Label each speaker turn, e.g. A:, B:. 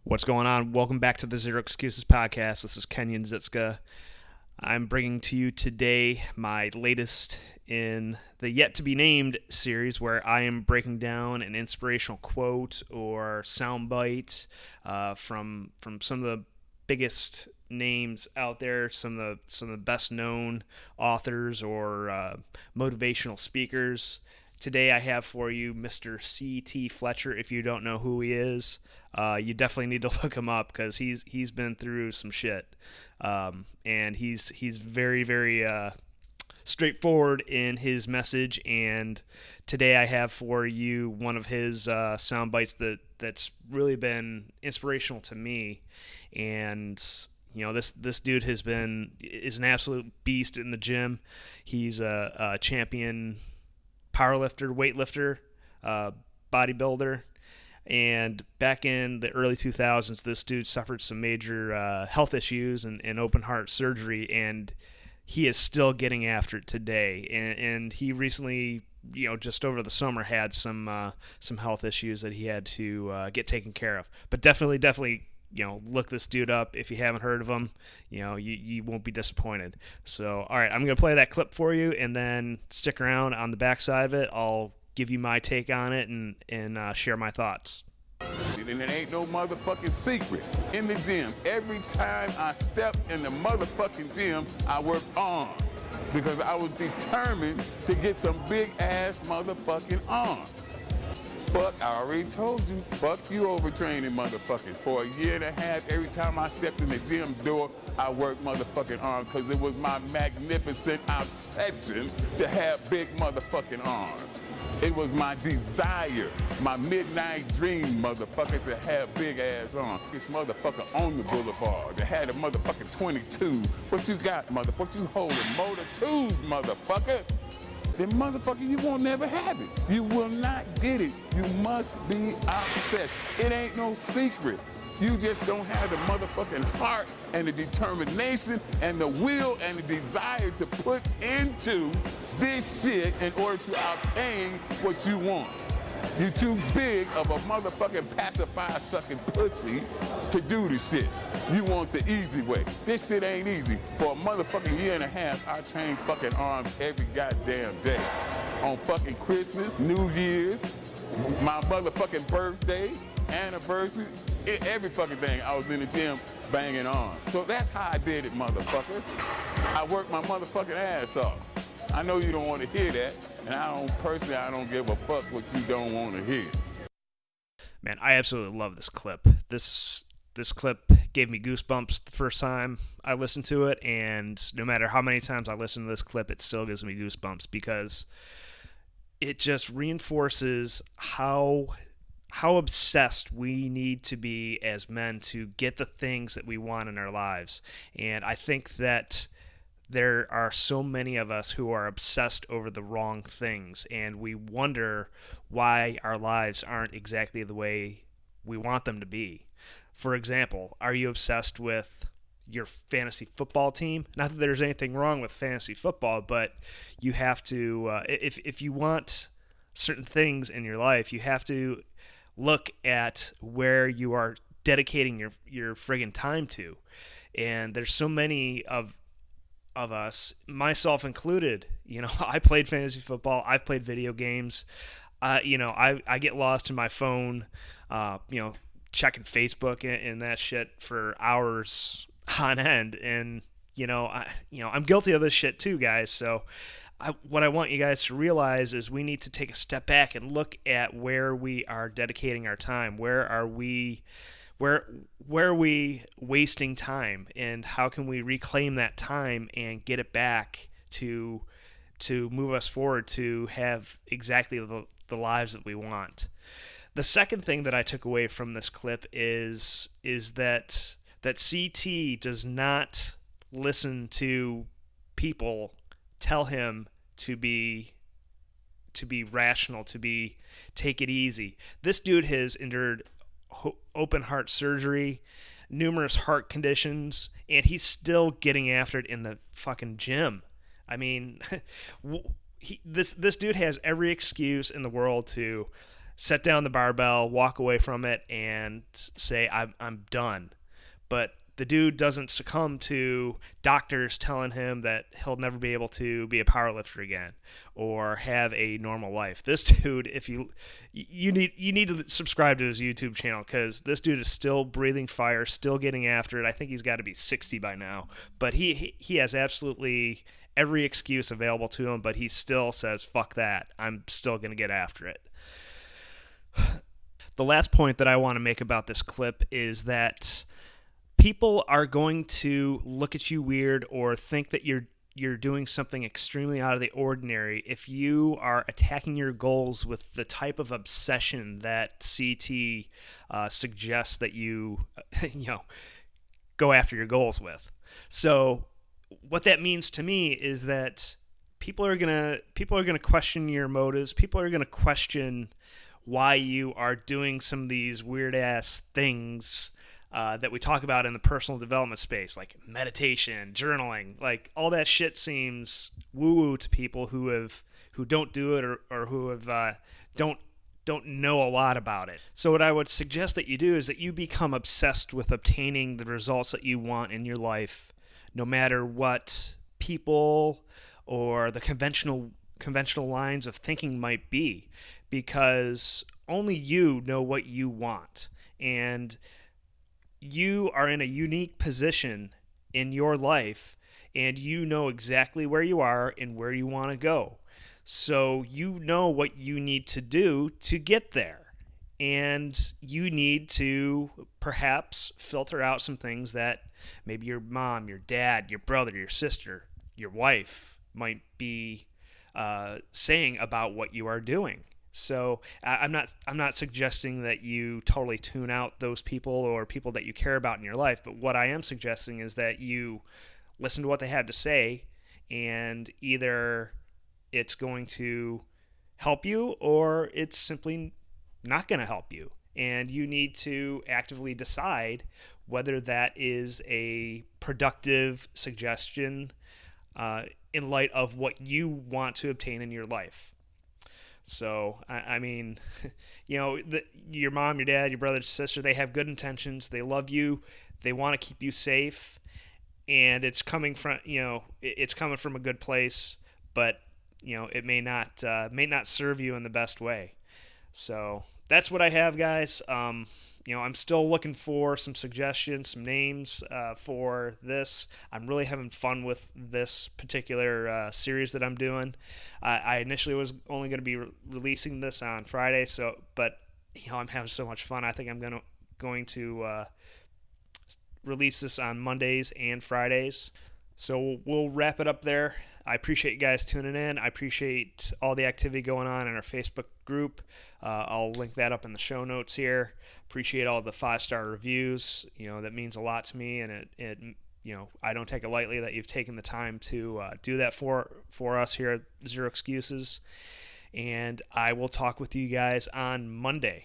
A: What's going on? Welcome back to the Zero Excuses Podcast. This is Kenyon Zitska. I'm bringing to you today my latest in the yet-to-be-named series where I am breaking down an inspirational quote or soundbite from some of the biggest names out there, some of the best-known authors or motivational speakers. Today I have for you Mr. CT Fletcher. If you don't know who he is, you definitely need to look him up because he's been through some shit, and he's very straightforward in his message. And today I have for you one of his sound bites that's really been inspirational to me. And you know, this dude is an absolute beast in the gym. He's a champion powerlifter, weightlifter, bodybuilder. And back in the early 2000s, this dude suffered some major health issues and open heart surgery, and he is still getting after it today. And he recently, just over the summer, had some health issues that he had to get taken care of. But definitely, look this dude up if you haven't heard of him. You won't be disappointed. So, all right, I'm going to play that clip for you, and then stick around. On the backside of it, I'll give you my take on it and share my thoughts.
B: And it ain't no motherfucking secret. In the gym, every time I step in the motherfucking gym, I work arms. Because I was determined to get some big ass motherfucking arms. Fuck, I already told you, fuck you overtraining motherfuckers. For a year and a half, every time I stepped in the gym door, I worked motherfucking arms because it was my magnificent obsession to have big motherfucking arms. It was my desire, my midnight dream, motherfucker, to have big ass arms. This motherfucker on the boulevard that had a motherfucking 22. What you got, motherfucker? You holding motor twos, motherfucker. Then motherfucker, you won't never have it. You will not get it. You must be obsessed. It ain't no secret. You just don't have the motherfucking heart and the determination and the will and the desire to put into this shit in order to obtain what you want. You too big of a motherfucking pacifier sucking pussy to do this shit. You want the easy way. This shit ain't easy. For a motherfucking year and a half, I trained fucking arms every goddamn day. On fucking Christmas, New Year's, my motherfucking birthday, anniversary, every fucking thing, I was in the gym banging arms. So that's how I did it, motherfucker. I worked my motherfucking ass off. I know you don't want to hear that, and I don't give a fuck what you don't want to hear.
A: Man, I absolutely love this clip. This clip gave me goosebumps the first time I listened to it, and no matter how many times I listen to this clip, it still gives me goosebumps because it just reinforces how obsessed we need to be as men to get the things that we want in our lives. And I think that there are so many of us who are obsessed over the wrong things, and we wonder why our lives aren't exactly the way we want them to be. For example, are you obsessed with your fantasy football team? Not that there's anything wrong with fantasy football, but you have to, if you want certain things in your life, you have to look at where you are dedicating your friggin' time to. And there's so many of us, myself included, I played fantasy football, I've played video games, I get lost in my phone, checking Facebook and that shit for hours on end, and I'm guilty of this shit too, guys. So what I want you guys to realize is we need to take a step back and look at where we are dedicating our time. Where are we wasting time, and how can we reclaim that time and get it back to move us forward to have exactly the lives that we want. The second thing that I took away from this clip is that CT does not listen to people tell him to be rational, to take it easy. This dude has endured open heart surgery, numerous heart conditions, and he's still getting after it in the fucking gym. I mean, this dude has every excuse in the world to set down the barbell, walk away from it, and say, I'm done. But the dude doesn't succumb to doctors telling him that he'll never be able to be a powerlifter again or have a normal life. This dude, if you need to subscribe to his YouTube channel, because this dude is still breathing fire, still getting after it. I think he's got to be 60 by now, but he has absolutely every excuse available to him, but he still says, fuck that, I'm still going to get after it. The last point that I want to make about this clip is that people are going to look at you weird or think that you're doing something extremely out of the ordinary if you are attacking your goals with the type of obsession that CT suggests that you go after your goals with. So what that means to me is that people are gonna question your motives. People are gonna question why you are doing some of these weird ass things that we talk about in the personal development space, like meditation, journaling. Like, all that shit seems woo-woo to people who don't do it or who have don't know a lot about it. So what I would suggest that you do is that you become obsessed with obtaining the results that you want in your life, no matter what people or the conventional lines of thinking might be, because only you know what you want. And you are in a unique position in your life, and you know exactly where you are and where you want to go. So you know what you need to do to get there. And you need to perhaps filter out some things that maybe your mom, your dad, your brother, your sister, your wife might be saying about what you are doing. So I'm not suggesting that you totally tune out those people or people that you care about in your life, but what I am suggesting is that you listen to what they have to say, and either it's going to help you or it's simply not going to help you. And you need to actively decide whether that is a productive suggestion in light of what you want to obtain in your life. So, I mean, your mom, your dad, your brother, your sister, they have good intentions. They love you. They want to keep you safe. And it's coming from, it's coming from a good place, but, it may not serve you in the best way. So that's what I have, guys. I'm still looking for some suggestions, some names for this. I'm really having fun with this particular series that I'm doing. I initially was only going to be releasing this on Friday, but I'm having so much fun. I think I'm going to release this on Mondays and Fridays. So we'll wrap it up there. I appreciate you guys tuning in. I appreciate all the activity going on in our Facebook group. I'll link that up in the show notes here. Appreciate all the 5-star reviews. That means a lot to me, and it I don't take it lightly that you've taken the time to do that for us here at Zero Excuses. And I will talk with you guys on Monday.